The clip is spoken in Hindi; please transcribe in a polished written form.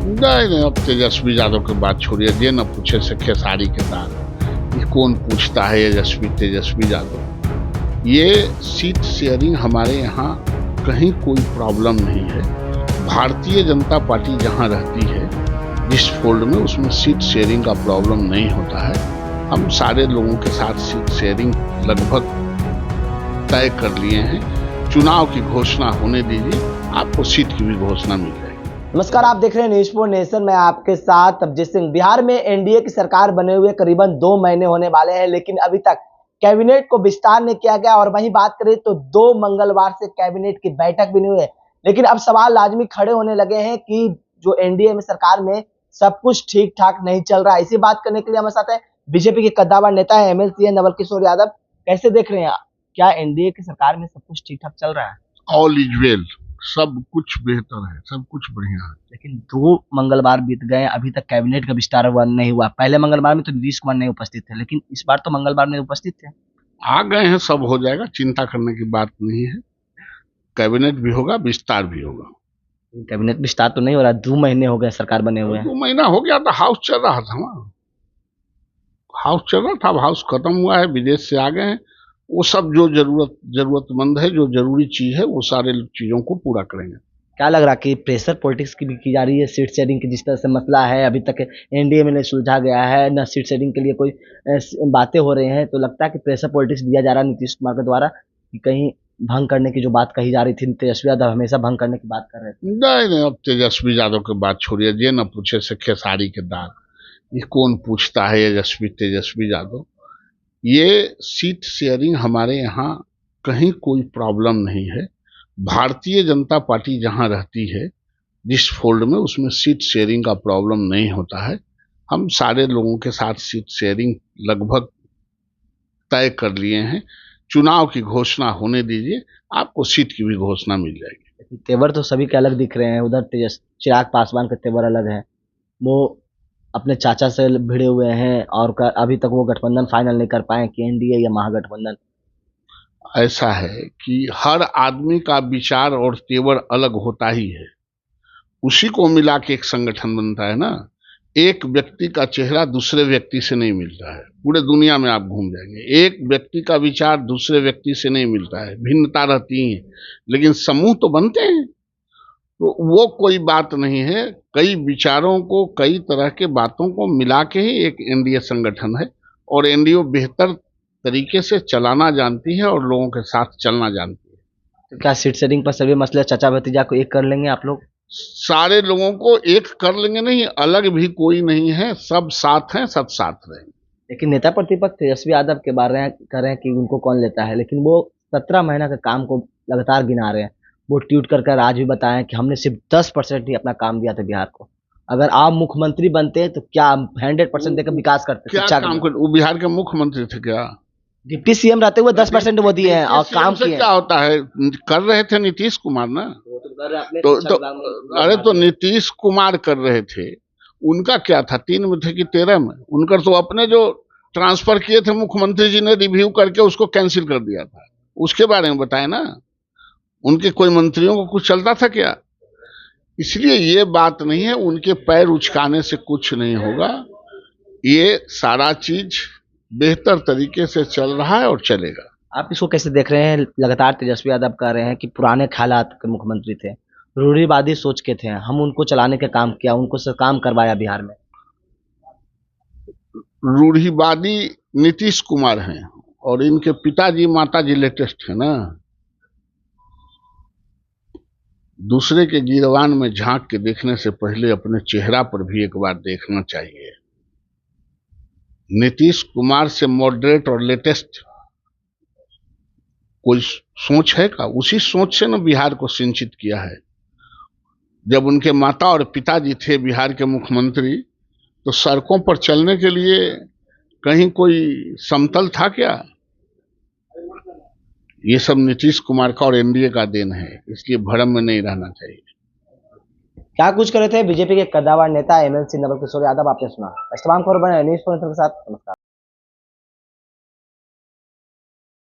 नहीं नहीं, अब तेजस्वी यादव की बात छोड़िए। ये न पूछे से खेसारी के साथ ये कौन पूछता है तेजस्वी यादव। ये सीट शेयरिंग हमारे यहाँ कहीं कोई प्रॉब्लम नहीं है। भारतीय जनता पार्टी जहाँ रहती है जिस फोल्ड में, उसमें सीट शेयरिंग का प्रॉब्लम नहीं होता है। हम सारे लोगों के साथ सीट शेयरिंग लगभग तय कर लिए हैं। चुनाव की घोषणा होने दीजिए, आपको सीट की भी घोषणा मिल जाएगी। नमस्कार, आप देख रहे हैं न्यूज़ फॉर नेशन। मैं आपके साथ अभिजीत सिंह। बिहार में एनडीए की सरकार बने हुए करीबन 2 महीने होने वाले हैं, लेकिन अभी तक कैबिनेट को विस्तार नहीं किया गया। और वहीं बात करें तो 2 मंगलवार से कैबिनेट की बैठक भी नहीं हुई है। लेकिन अब सवाल लाजमी खड़े होने लगे हैं कि जो एनडीए में सरकार में सब कुछ ठीक ठाक नहीं चल रहा है। इसी बात करने के लिए हमारे साथ है बीजेपी के कद्दावर नेता है, एमएलसी नवल किशोर यादव। कैसे देख रहे हैं आप? क्या एनडीए की सरकार में सब कुछ ठीक ठाक चल रहा है? ऑल इज वेल, सब कुछ बेहतर है, सब कुछ बढ़िया है। लेकिन 2 मंगलवार बीत गए, अभी तक कैबिनेट का विस्तार नहीं हुआ। पहले मंगलवार में तो नीतीश कुमार नहीं उपस्थित थे, लेकिन इस बार तो मंगलवार में उपस्थित थे। आ गए हैं, सब हो जाएगा, चिंता करने की बात नहीं है। कैबिनेट भी होगा, विस्तार भी होगा। कैबिनेट विस्तार तो नहीं हो रहा, 2 महीने हो गए सरकार बने हुए हैं। 2 महीना हो गया तो हाउस चल रहा था ना, हाउस चल रहा था। अब हाउस खत्म हुआ है, विदेश से आ गए हैं। वो सब जो जरूरतमंद है, जो जरूरी चीज है, वो सारे चीजों को पूरा करेंगे। क्या लग रहा है कि प्रेशर पॉलिटिक्स की भी की जा रही है? सीट शेयरिंग की जिस तरह से मसला है, अभी तक एनडीए में नहीं सुलझा गया है, न सीट शेयरिंग के लिए कोई बातें हो रही हैं, तो लगता है कि प्रेशर पॉलिटिक्स दिया जा रहा है नीतीश कुमार के द्वारा कि कहीं भंग करने की जो बात कही जा रही थी, तेजस्वी यादव हमेशा भंग करने की बात कर रहे थे। नहीं नहीं, अब तेजस्वी यादव की बात छोड़िए। ये न पूछे से खेसारी के दाग, ये कौन पूछता है तेजस्वी यादव। ये सीट शेयरिंग हमारे यहाँ कहीं कोई प्रॉब्लम नहीं है। भारतीय जनता पार्टी जहाँ रहती है जिस फोल्ड में, उसमें सीट शेयरिंग का प्रॉब्लम नहीं होता है। हम सारे लोगों के साथ सीट शेयरिंग लगभग तय कर लिए हैं। चुनाव की घोषणा होने दीजिए, आपको सीट की भी घोषणा मिल जाएगी। तेवर तो सभी के अलग दिख रहे हैं। उधर चिराग पासवान के तेवर अलग है, वो अपने चाचा से भिड़े हुए हैं और अभी तक वो गठबंधन फाइनल नहीं कर पाए कि एनडीए या महागठबंधन। ऐसा है कि हर आदमी का विचार और तेवर अलग होता ही है, उसी को मिला के एक संगठन बनता है ना। एक व्यक्ति का चेहरा दूसरे व्यक्ति से नहीं मिलता है। पूरे दुनिया में आप घूम जाएंगे, एक व्यक्ति का विचार दूसरे व्यक्ति से नहीं मिलता है। भिन्नता रहती है, लेकिन समूह तो बनते हैं। तो वो कोई बात नहीं है। कई विचारों को, कई तरह के बातों को मिला के ही एक एनडीए संगठन है। और एनडीए बेहतर तरीके से चलाना जानती है और लोगों के साथ चलना जानती है। तो क्या सीट शेयरिंग पर सभी मसले चाचा भतीजा को एक कर लेंगे आप लोग? सारे लोगों को एक कर लेंगे नहीं, अलग भी कोई नहीं है, सब साथ हैं, सब साथ रहेंगे। लेकिन नेता प्रतिपक्ष तेजस्वी यादव के बारे में कर रहे हैं कि उनको कौन लेता है, लेकिन वो 17 महीना के काम को लगातार गिना रहे हैं। वो ट्वीट कर आज भी बताएं कि हमने सिर्फ 10% ही अपना काम दिया था बिहार को। अगर आप मुख्यमंत्री बनते तो क्या 100% देकर विकास करते? क्या काम कर? वो बिहार के मुख्यमंत्री थे क्या? डिप्टी सीएम रहते हुए 10% वो दिए हैं और काम से क्या होता है? कर रहे थे नीतीश कुमार ना। तो नीतीश कुमार कर रहे थे। उनका क्या था, 3 में थे कि 13 में? उनका तो अपने जो ट्रांसफर किए थे मुख्यमंत्री जी ने रिव्यू करके उसको कैंसिल कर दिया था। उसके बारे में बताए ना। उनके कोई मंत्रियों को कुछ चलता था क्या? इसलिए ये बात नहीं है, उनके पैर उचकाने से कुछ नहीं होगा। ये सारा चीज बेहतर तरीके से चल रहा है और चलेगा। आप इसको कैसे देख रहे हैं? लगातार तेजस्वी यादव कह रहे हैं कि पुराने ख्यालात के मुख्यमंत्री थे, रूढ़िवादी सोच के थे, हम उनको चलाने का काम किया, उनको से काम करवाया बिहार में। रूढ़िवादी नीतीश कुमार हैं और इनके पिताजी माताजी लेटेस्ट है ना। दूसरे के गिरवान में झांक के देखने से पहले अपने चेहरा पर भी एक बार देखना चाहिए। नीतीश कुमार से मॉडरेट और लेटेस्ट कोई सोच है का? उसी सोच से ना बिहार को सिंचित किया है। जब उनके माता और पिताजी थे बिहार के मुख्यमंत्री, तो सड़कों पर चलने के लिए कहीं कोई समतल था क्या? ये सब नीतीश कुमार का और एनडीए का देन है, इसलिए भ्रम में नहीं रहना चाहिए। क्या कुछ करे थे बीजेपी के कद्दावर नेता एमएलसी नवल किशोर यादव, आपने सुना। तमाम खबर बने न्यूज़ फॉर नेशन के साथ। नमस्कार।